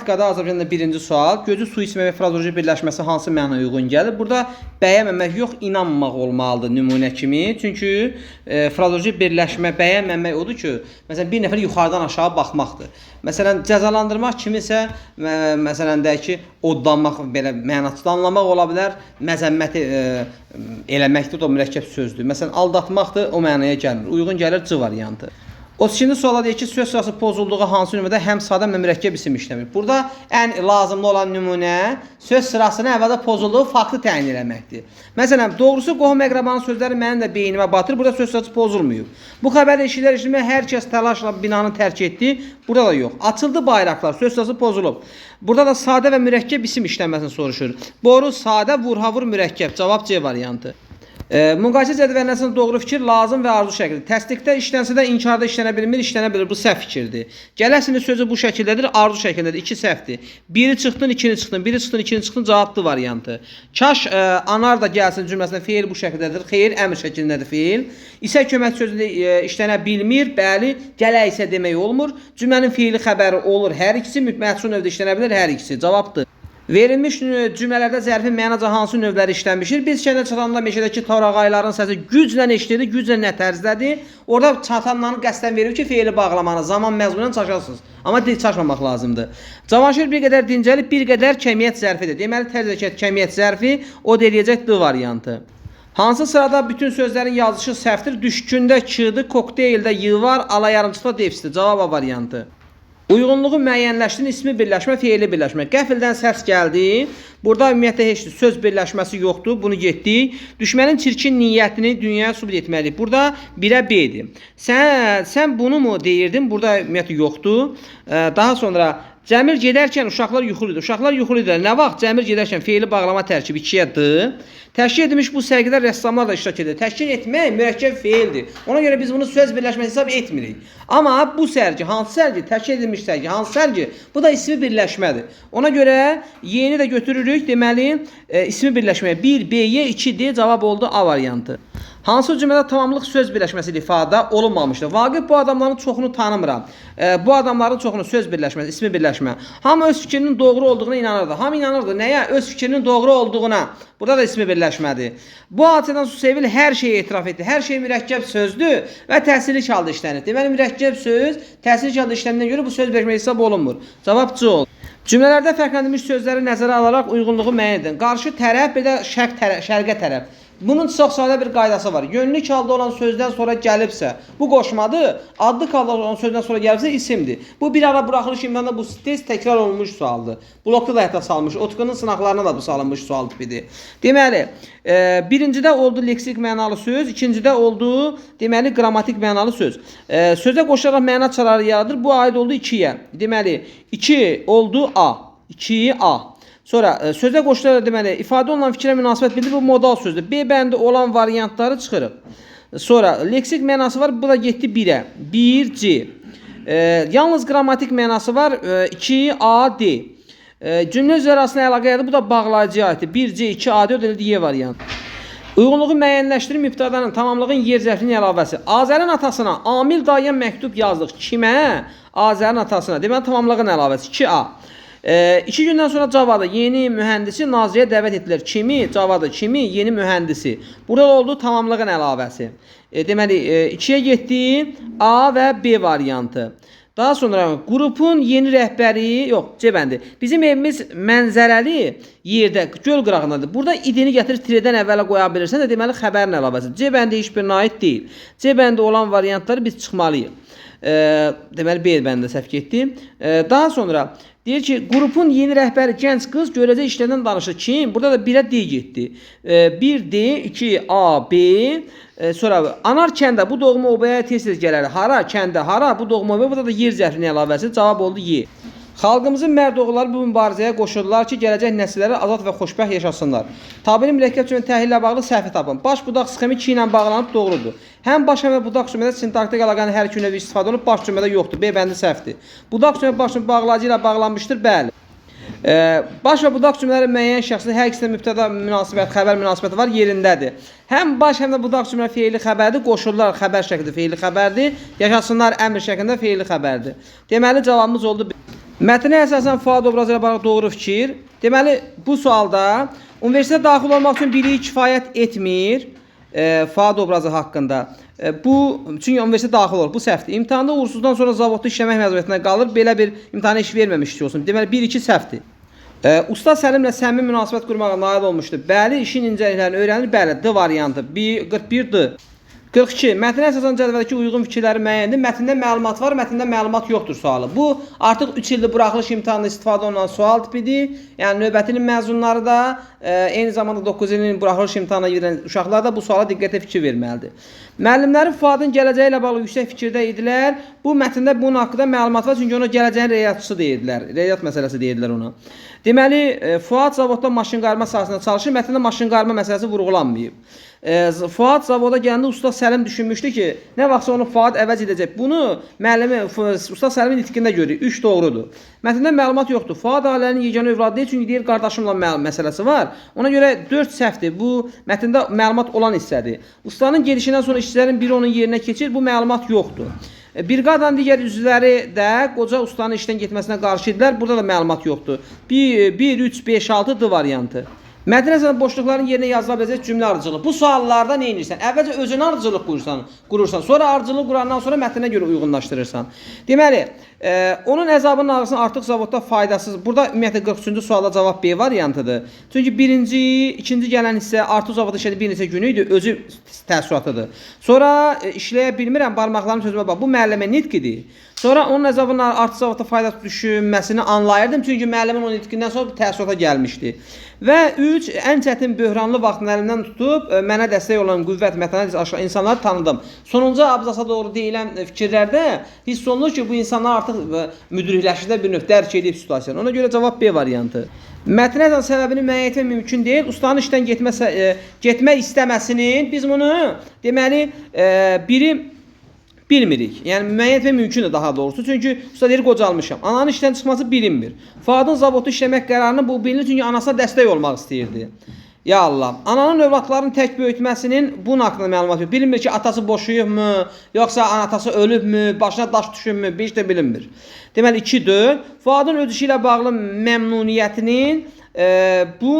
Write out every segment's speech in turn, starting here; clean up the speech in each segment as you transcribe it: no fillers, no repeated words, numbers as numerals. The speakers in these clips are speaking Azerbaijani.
Qrammatikada Azərbaycanda birinci sual. Gözü su içmə və frazeoloji birləşməsi hansı mənaya uyğun gəlir? Burada bəyənməmək yox, inanmamaq olmalıdır nümunə kimi. Çünki frazeoloji birləşmə bəyənməmək odur ki, məsələn bir nəfər yuxarıdan aşağı baxmaqdır. Məsələn cəzalandırmaq kimisə məsələn deyək ki, odlanmaq belə mənasız anlamaq ola bilər. Məzəmmət eləməkdir, o mürəkkəb sözdür. Məsələn aldatmaqdır, o mənaya gəlmir. Uyğun gəlir C variantı. 32-ci suala deyir ki, söz sırası pozulduğu hansı nümunədə həm sadə həm də mürəkkəb isim işləmir. Burada ən lazımlı olan nümunə söz sırasını əvvəldə pozulduğu faktı təyin etməkdir. Məsələn, doğrusu qohum-əqrabanın sözləri mənim də beynimə batır. Burada söz sırası pozulmuyub. Bu xəbəri eşidər-eşitmə hər kəs təlaşla binanı tərk etdi. Burada da yox. Açıldı bayraqlar, söz sırası pozulub. Burada da sadə və mürəkkəb isim işlənməsini soruşur. Boru, sadə, vur-havur, mürəkkəb. Cavab C variantı. Müqayisə cədvəlində doğru fikir lazım və arzu şəkildir. Təsdiqdə işlənsə də inkarda işlənə bilmir, işlənə bilir. Bu səhv fikirdir. Gələsinin sözü bu şəkildədir, arzu şəkildədir. İki səhvdir. Biri çıxdın, ikini çıxdın. Biri çıxdın, ikini çıxdın. Cavablı variantı. Kaş anar da gəlsin cümləsində feil bu şəkildədir. Xeyr, əmr şəklindədir feil. İsə kömək sözündə işlənə bilmir. Bəli, gələ isə demək olmur. Cümlənin feili xəbəri olur. Hər ikisi məhsul növdə işlənə bilər. Hər ikisi. Cavabdır. Verilmiş cümlələrdə zərfin mənaca hansı növləri işlənmişdir? Biz kəndə çatanda meşədəki torağayların səsi güclə eşidilir, güclə nə tərzdədir? Orada çatanların qəsdən verir ki, feili bağlamanı, zaman məzmunən çaşarsınız. Amma çaşmamaq lazımdır. Cavanşir bir qədər dincəlib, bir qədər kəmiyyət zərfidir. Deməli, tərzəkət kəmiyyət zərfi, o deyiləcək D variantı. Hansı sırada bütün sözlərin yazışı səhvdir? Düşkündə K-dır, kokteyldə Y var, alayarımçıda defisdir. Cavab A variantı. Uyğunluğu müəyyənləşdirin, ismi birləşmə, feili birləşmə. Qəfildən səs gəldi. Burada ümumiyyətlə heç söz birləşməsi yoxdur. Bunu getdik. Düşmənin çirkin niyyətini dünyaya sübut etməliyik. Burada 1-ə B-dir. Sən bunu mu deyirdin? Burada ümumiyyətlə yoxdur. Daha sonra Cəmil gedərkən uşaqlar yuxuludur. Uşaqlar yuxuludur. Nə vaxt? Cəmil gedərkən feili bağlama tərkibi 2-yə D. Təşkil edilmiş bu sərgidə rəssamlar da iştirak edir. Təşkil etmək mürəkkəb feildir. Ona görə biz bunu söz birləşməsi hesab etmirik. Amma bu sərgi, hansı sərgi? Təşkil edilmiş sərgi, hansı sərgi? Bu da ismi birləşmədir. Ona görə Y-ni də götürürük. Deməli, ismi birləşməyə 1, B-yə 2D cavab oldu A variantı. Hansı cümlədə tamamlıq söz birləşməsi ifadə olunmamışdır? Vaqif bu adamların çoxunu tanımıram. Bu adamların çoxunu söz birləşməsi, ismi birləşmə. Hamı öz fikrinin doğru olduğuna inanırdı. Hamı inanırdı. Nəyə? Öz fikrinin doğru olduğuna. Burada da ismi birləşmədir. Bu hadisədən Susevil hər şeyi etiraf etdi. Hər şey mürəkkəb sözdür və təsirli halda işlənir. Deməli, mürəkkəb söz təsirli halda işləndiyindən görə bu söz birləşmə hesab olunmur. Cavab C oldu. Cümlələrdə fərqləndirilmiş sözləri nəzərə alaraq uyğunluğu müəyyən edin. Qarşı tərəf bir də şərqə tərəf. Bunun çox sadə bir qaydası var. Yönlük halda olan sözdən sonra gəlibsə, bu qoşmadır. Adlı halda olan sözdən sonra gəlibsə isimdir. Bu bir ara buraxılış imtahanda bu tez təkrar olunmuş sualdır. Blokda da hətta salmış. Otqunun sınaqlarına da bu salınmış sual tipidir. Deməli, birincidə oldu leksik mənalı söz, ikincidə oldu deməli qrammatik mənalı söz. Sözə qoşularaq məna çaları yaradır. Bu aid oldu 2-yə. Deməli, 2 oldu A. 2 A. Sonra sözə qoşularaq deməli ifadə olunan fikrə münasibət bildirir. Bu modal sözdür. B bəndi olan variantları çıxırıq. Sonra leksik mənası var. Bu da getdi 1-ə. 1C. Yalnız qrammatik mənası var. 2AD. Cümlə üzrə arasında əlaqə yaratır. Bu da bağlayıcıya aiddir. 1C, 2AD o da Y variantı. Uyğunluğu müəyyənləşdirin mübtədanın tamamlığın yer zərfinin əlavəsi. Azərin atasına amil dayə məktub yazdıq. Kimə? Azərin atasına. Deməli tamamlığın əlavəsi 2A. 2 gündən sonra Cavada yeni mühəndisi Nazirəyə dəvət etdilər. Kimi? Cavada kimi? Yeni mühəndisi. Burada oldu tamamlığın əlavəsi. Deməli 2-yə getdi A və B variantı. Daha sonra qrupun yeni rəhbəri, yox, C bəndi. Bizim evimiz mənzərəli yerdə, göl qırağındadır. Burada idini gətirib tirədən əvvələ qoya bilirsən də deməli xəbərin əlavəsi. C bəndi heç birinə aid deyil. C bəndi olan variantları biz çıxmalıyıq. Deməli B bəndə səhv getdi. Daha sonra deyir ki, qrupun yeni rəhbəri gənc qız görəcək işlərdən danışır. Kim? Burada da 1-ə D getdi. 1D, 2A, B. Sonra anar kəndə bu doğma obaya tez-tez gələr. Hara? Kəndə. Hara? Bu doğma obaya. Burada da yer zərfinin əlavəsi. Cavab oldu Y. Xalqımızın mərd oğulları bu mübarizəyə qoşuldular ki, gələcək nəsilləri azad və xoşbəxt yaşasınlar. Tabiri mürəkkəb cümlə təhlillə bağlı səhvi tapın. Baş budaq sxemi 2 ilə bağlanıb doğrudur. Həm baş həm də budaq cümlədə sintaktik əlaqənin hər iki növü istifadə olunub, baş cümlədə yoxdur. B bəndi səhvdir. Budaq cümlə baş bağlayıcı ilə bağlanmışdır, bəli. Baş və budaq cümlələri müəyyən şəxsin hər ikisində mübtəda münasibət, xəbər münasibəti var, yerindədir. Həm baş həm də budaq cümlə feili xəbərdir, qoşulurlar xəbər şəklində feili xəbərdir, yaşasınlar əmr şəklində feili xəbərdir. Deməli cavabımız oldu. Mətnə əsasən Fuad obrazı ilə bağlı doğru fikir. Deməli, bu sualda universitetə daxil olmaq üçün biliyi kifayət etmir Fuad obrazı haqqında. Çünki universitetə daxil olur. Bu səhvdir. İmtahanda uğursuzdan sonra zavodda işləmək məcburiyyətinə qalır. Belə bir imtahana iş verməmiş olsun. Deməli, 1-2 səhvdir. Usta Səlimlə səmimi münasibət qurmağa nail olmuşdur. Bəli, işin incəliklərini öyrənir. Bəli, D variantı. 41-dir. 42. Mətnə əsasən cədvəldəki uyğun fikirləri müəyyəndir. Mətndə məlumat var, mətndə məlumat yoxdur sualı. Bu artıq 3 ildir buraxılış imtahanında istifadə olunan sual tipidir. Yəni növbəti ilin məzunları da, eyni zamanda 9 ilin buraxılış imtahanına gedən uşaqlar da bu suala diqqətə fikir verməlidir. Müəllimlərin Fuadın gələcəyi ilə bağlı yüksək fikirdə idilər. Bu mətndə bunun haqqında məlumat var, çünki ona gələcəyin riyaçısı deyirlər. Riyaç məsələsi deyirlər ona. Deməli, Fuad zavodda maşın qarma sahəsində çalışır, mətndə maşın qarma məsələsi vurğulanmayıb. Fuad zavoda gələndə Usta Səlim düşünmüşdü ki, nə vaxtsa onu Fuad əvəz edəcək. Bunu müəllimi Usta Səlimin nitqində görür. 3 doğrudur. Mətndə məlumat yoxdur. Fuad ailənin yeganə övladı deyil, çünki deyir qardaşımla məsələsi var. Ona görə 4 səhvdir. Bu mətndə məlumat olan hissədir. Ustanın gedişindən sonra işçilərin biri onun yerinə keçir. Bu məlumat yoxdur. Briqadanın digər üzvləri də qoca ustanın işdən getməsinə qarşı idilər. Burada da məlumat yoxdur. 1, 3, 5, 6 D variantı. Mətn əsasən boşluqların yerinə yazıla biləcək cümlə ardıcılığı. Bu suallarda nə edirsən? Əvvəlcə özünə ardıcılıq qurursan. Sonra ardıcılıq qurandan sonra mətnə görə uyğunlaşdırırsan. Deməli, onun əzabının ağrısının artıq zavodda faydasız. Burada ümumiyyətlə 43-cü sualda cavab B variantıdır. Çünki ikinci gələn hissə artıq zavodda işlədi bir neçə günü idi, özü təəssüratıdır. Sonra işləyə bilmirəm, barmaqlarım sözümə bax. Bu müəllimə nitqidir. Sonra onun əzabının artıq zavodda faydası düşünməsini anlayırdım. Çünki müəllimin o nitqindən sonra təəssürata gəlmişdi. Və 3. Ən çətin böhranlı vaxtın əlimdən tutub mənə dəstək olan qüvvət, mətanət aşağı insanları tanıdım. Sonuncu abzasa doğru deyilən fikirlərdə hiss olunur ki, bu insanlar artıq müdrikləşdirdə bir növ dərk edib situasiyanı. Ona görə cavab B variantı. Mətnə səbəbini müəyyən etmək mümkün deyil. Ustanın işdən getmək istəməsinin biz bunu deməli biri bilmirik. Yəni müəyyən etmək mümkündür daha doğrusu. Çünki usta deyir qocalmışam. Ananın işdən çıxması bilinmir. Fuadın zavodda işləmək qərarını bu bilinir çünki anasına dəstək olmaq istəyirdi. Ya Allah. Ananın övladlarını tək böyütməsinin bunun haqqında məlumat yox. Bilinmir ki, atası boşuyubmu, yoxsa atası ölübmü, başına daş düşübmü, heç də bilinmir. Deməli 2-dir. Fuadın öz işi ilə bağlı məmnuniyyətinin bu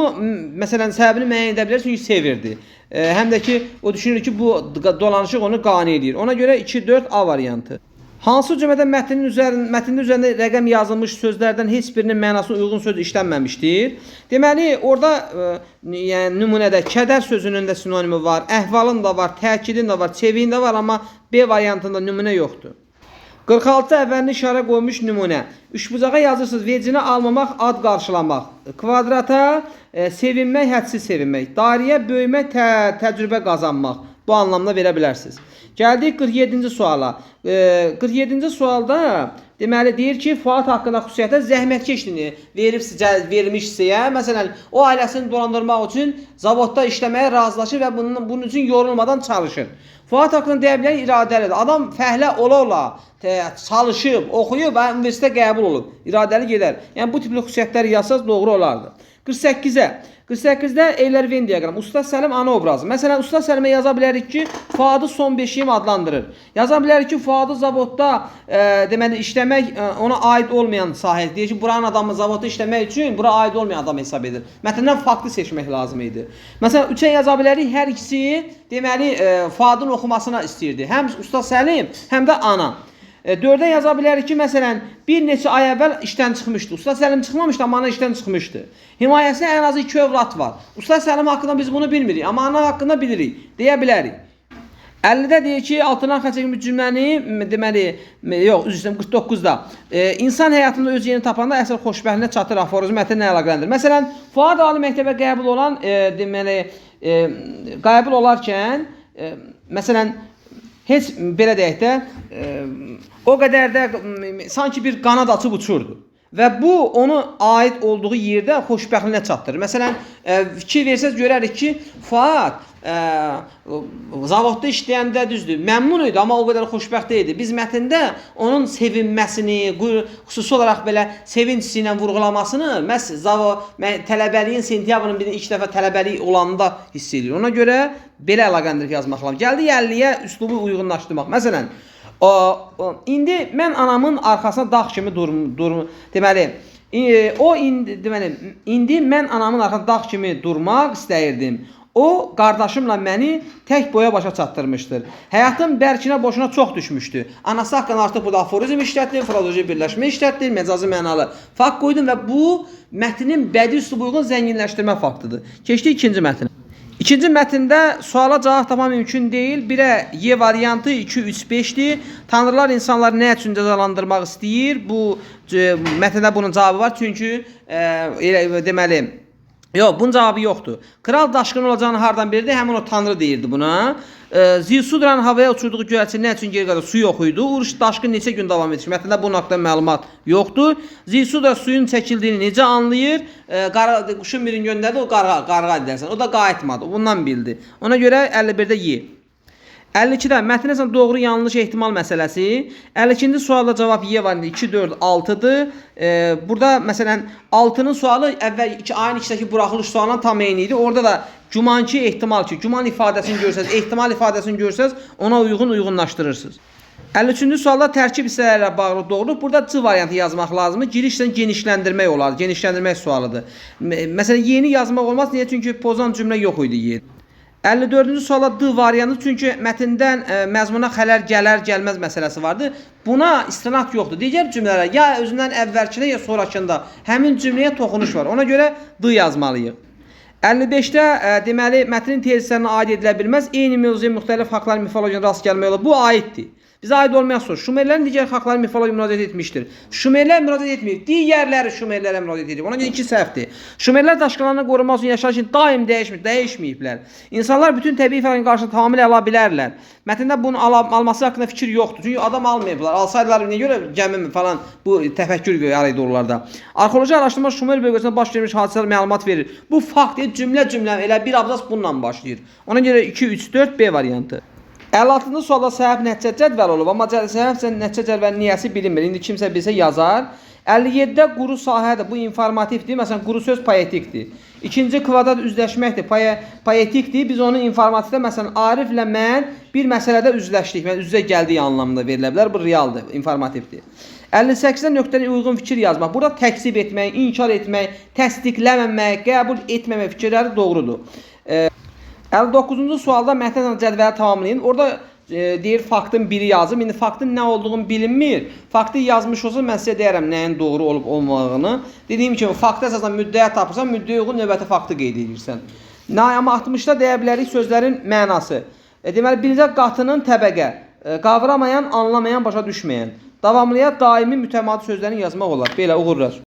məsələn səbəbini müəyyən edə bilər çünki sevirdi. Həm də ki o düşünür ki bu dolanışıq onu qane edir. Ona görə 2-4 A variantı. Hansı cümlədə mətnin üzərində rəqəm yazılmış sözlərdən heç birinin mənasına uyğun söz işlənməmişdir? Deməli, orada yəni nümunədə kədər sözünün də sinonimi var, əhvalın da var, təkidin də var, çeviyin də var, amma B variantında nümunə yoxdur. 46 əvvəlini işarə qoymuş nümunə. Üçbucağa yazırsınız, vecinə almamaq, ad qarşılamaq. Kvadrata sevinmək, hədsiz sevinmək. Dairəyə böyümək, təcrübə qazanmaq. Bu anlamda verə bilərsiniz. Gəldik 47-ci suala. 47-ci sualda deməli deyir ki, Fuad haqqında xüsusiyyətə zəhmətkeşliyini vermiş sizə. Məsələn, o ailəsini dolandırmaq üçün zavodda işləməyə razılaşır və bunun üçün yorulmadan çalışır. Fuad haqqında deyə bilən iradəlidir. Adam fəhlə ola-ola çalışıb, oxuyub və universitetə qəbul olub. İradəli gedər. Yəni bu tipli xüsusiyyətləri yazsaz doğru olardı. 48-də Eyler-Venn diaqramı. Usta Səlim ana obrazı. Məsələn, Usta Səlimə yaza bilərik ki, Fuadı son beşiyim adlandırır. Yaza bilərik ki, Fuadı zavodda deməli işləmək ona aid olmayan sahə. Deyir ki, buranın adamı zavodda işləmək üçün bura aid olmayan adam hesab edir. Mətndən faktı seçmək lazım idi. Məsələn, 3-ə yaza bilərik, hər ikisi deməli Fuadın oxumasına istəyirdi. Həm Usta Səlim, həm də ana. 4-ə yaza bilərik ki, məsələn, bir neçə ay əvvəl işdən çıxmışdı. Usta Səlim çıxmamışdı, amma ana işdən çıxmışdı. Himayəsində ən azı 2 övlad var. Usta Səlim haqqında biz bunu bilmirik, amma ana haqqında bilirik, deyə bilərik. 50-də deyir ki, altından xətt çəkilmiş cümləni, deməli, yox, üzr istəyirəm, 49-da. İnsan həyatında öz yerini tapanda əsl xoşbəxtliyinə çatır aforizm mətnlə nə əlaqələndir. Məsələn, Fuad ali məktəbə qəbul olan, deməli, qəbul olarkən, məsələn, heç belə deyək də, o qədər də sanki bir qanad açıb uçurdu. Və bu onu aid olduğu yerdə xoşbəxtliyinə çatdırır. Məsələn, fikir versəz görərik ki, Fuad zavodda işləyəndə düzdür, məmnun idi, amma o qədər xoşbəxt deyildi. Biz mətndə onun sevinməsini, xüsusi olaraq belə sevinç hissi ilə vurğulamasını məhz tələbəliyin sentyabrın birinin ilk dəfə tələbəlik olanda hiss edir. Ona görə belə əlaqələndirib yazmaq lazım. Gəldi 50-yə üslubu uyğunlaşdırmaq. Məsələn, İndi mən anamın arxasına dağ kimi deməli, indi mən anamın arxasında dağ kimi durmaq istəyirdim. O, qardaşımla məni tək boya başa çatdırmışdır. Həyatım bərkinə boşuna çox düşmüşdü. Anası haqqında artıq burada aforizm işlətdim, frazeoloji birləşmə işlətdim, məcazi mənalı fakt qoydum və bu mətnin bədii üslubunu zənginləşdirmə faktıdır. Keçdik ikinci mətnə. İkinci mətndə suala cavab tapmaq mümkün deyil. 1-ə Y variantı, 2, 3, 5-dir. Tanrılar insanları nə üçün cəzalandırmaq istəyir? Bu mətndə bunun cavabı var. Çünki deməli, yox, bunun cavabı yoxdur. Kral daşqın olacağını hardan bilirdi? Həmin o tanrı deyirdi buna. Zilsudra'nın havaya uçurduğu göyərçin nə üçün geri qalır? Su yox idi. Uruş daşqın neçə gün davam edir? Mətndə bunun haqqında məlumat yoxdur. Zilsudra suyun çəkildiyini necə anlayır? Quşun birini göndərdi, o qarğa edərsən. O da qayıtmadı. Bundan bildi. Ona görə 51-də Y. 52-də mətnin doğru yanlış ehtimal məsələsi. 52-ci sualda cavab Y var. 2, 4, 6-dır. Burada məsələn 6-nın sualı əvvəl ayın 2-dəki buraxılış sualına tam eyni idi. Orada da gümanki ehtimal ki, güman ifadəsini görsəz, ehtimal ifadəsini görsəz, ona uyğunlaşdırırsınız. 53-cü sualda tərkib hissələrlə bağlı doğruluq. Burada C variantı yazmaq lazımdır. Girişdən genişləndirmək olar. Genişləndirmək sualıdır. Məsələn, yeni yazmaq olmaz. Niyə? Çünki pozan cümlə yox idi yer. 54-cü suala D variantı, çünki mətndən məzmuna xələl gələr, gəlməz məsələsi vardı. Buna istinad yoxdur. Digər cümlələr ya özündən əvvəlkində, ya sonrakında həmin cümləyə toxunuş var. Ona görə D yazmalıyıq. 55-də deməli, mətnin tezislərinə aid edilə bilməz. Eyni mövzuya müxtəlif haqlar mifologiyasına rast gəlmək olar. Bu aiddir. Bizə aid olmayan soru. Şumerlərin digər haqları mifologiya müraciət etmişdir. Şumerlər müraciət etməyib. Digərləri Şumerlərə müraciət edib. Ona görə 2 səhvdir. Şumerlər daşqınlarını qorumaq üçün yaşayış üçün daim dəyişməyiblər. İnsanlar bütün təbii fəaliyyətin qarşısını tamamilə ala bilərlər. Mətndə bunun alması haqqında fikir yoxdur. Çünki adam almayıblar. Alsaydılar niyə görə gəmi falan bu təfəkkür yaraydı onlarda. Arxeoloji araşdırma Şumer bölgəsində baş vermiş hadisələr məlumat verir. Bu fakt cümlə elə bir abzas bununla başlayır. Ona görə 2, 3, 4 B variantı. 56-cı sualda səbəb nəticə cədvəli olub, amma səbəb nəticə cədvəlinin niyəsi bilinmir. İndi kimsə bilsə yazar. 57-də quru sahədir, bu informativdir. Məsələn, quru söz poetikdir. İkinci kvadrat üzləşməkdir, poetikdir. Biz onu informativdə, məsələn, Ariflə mən bir məsələdə üzləşdik. Üz-üzə gəldiyi anlamında verilə bilər. Bu realdır, informativdir. 58-də nöqtəli uyğun fikir yazmaq. Burada təksib etmək, inkar etmək, təsdiqləməmək, qəbul etməmək fikirləri doğrudur. 59-cu sualda mətn cədvəli tamamlayın. Orada deyir faktın biri yazım. İndi faktın nə olduğunu bilinmir. Faktı yazmış olsa mən sizə deyərəm nəyin doğru olub olmadığını. Dediyim kimi faktı əsasən müddəyə tapırsan, müddəyə uyğun növbəti faktı qeyd edirsən. Amma 60-da deyə bilərik sözlərin mənası. Deməli, birinci qatının təbəqə, qavramayan, anlamayan, başa düşməyən. Davamlıya daimi mütəmadi sözlərini yazmaq olar. Belə uğurlar.